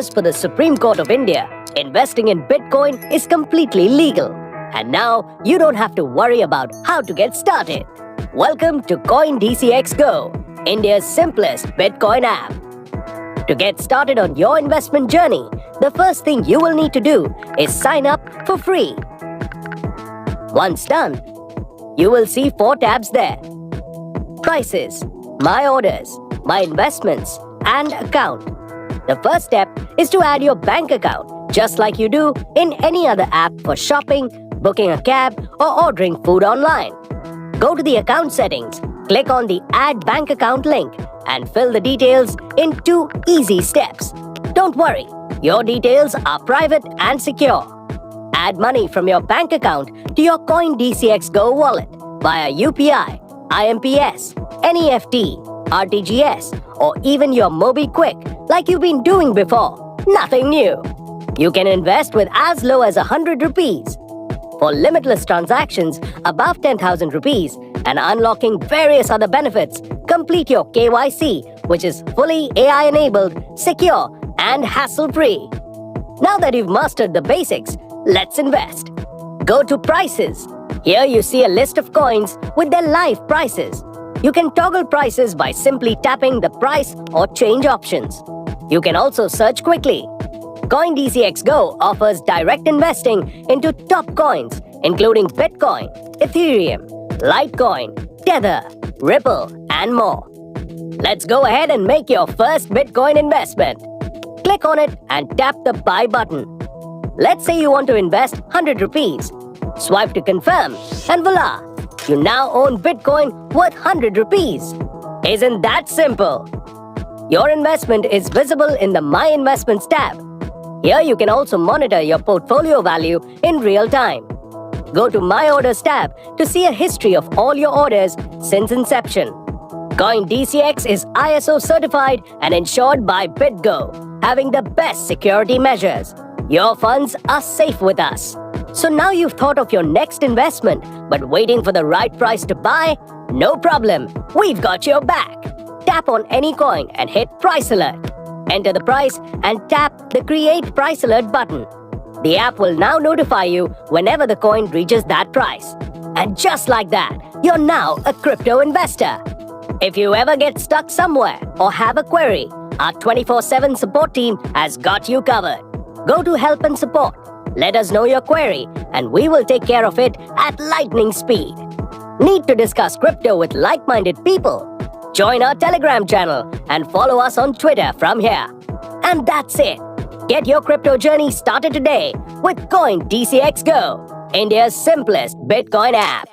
As per the Supreme Court of India, investing in Bitcoin is completely legal. And now you don't have to worry about how to get started. Welcome to CoinDCX Go, India's simplest Bitcoin app. To get started on your investment journey, the first thing you will need to do is sign up for free. Once done, you will see 4 tabs there: Prices, My Orders, My Investments, and Account. The first step is to add your bank account, just like you do in any other app for shopping, booking a cab, or ordering food online. Go to the account settings, click on the Add Bank Account link, and fill the details in 2 easy steps. Don't worry, your details are private and secure. Add money from your bank account to your CoinDCX Go wallet via UPI, IMPS, NEFT, RTGS, or even your MobiKwik like you've been doing before. Nothing new. You can invest with as low as 100 rupees. For limitless transactions above 10,000 rupees and unlocking various other benefits, complete your KYC, which is fully AI-enabled, secure, and hassle-free. Now that you've mastered the basics, let's invest. Go to Prices. Here you see a list of coins with their live prices. You can toggle prices by simply tapping the price or change options. You can also search quickly. CoinDCX Go offers direct investing into top coins, including Bitcoin, Ethereum, Litecoin, Tether, Ripple, and more. Let's go ahead and make your first Bitcoin investment. Click on it and tap the Buy button. Let's say you want to invest 100 rupees. Swipe to confirm, and voila! You now own Bitcoin worth 100 rupees. Isn't that simple? Your investment is visible in the My Investments tab. Here you can also monitor your portfolio value in real time. Go to My Orders tab to see a history of all your orders since inception. CoinDCX is ISO certified and insured by BitGo, having the best security measures. Your funds are safe with us. So now you've thought of your next investment, but waiting for the right price to buy? No problem, we've got your back. Tap on any coin and hit Price Alert. Enter the price and tap the Create Price Alert button. The app will now notify you whenever the coin reaches that price. And just like that, you're now a crypto investor. If you ever get stuck somewhere or have a query, our 24/7 support team has got you covered. Go to Help and Support. Let us know your query, and we will take care of it at lightning speed. Need to discuss crypto with like-minded people? Join our Telegram channel and follow us on Twitter from here. And that's it. Get your crypto journey started today with CoinDCX Go, India's simplest Bitcoin app.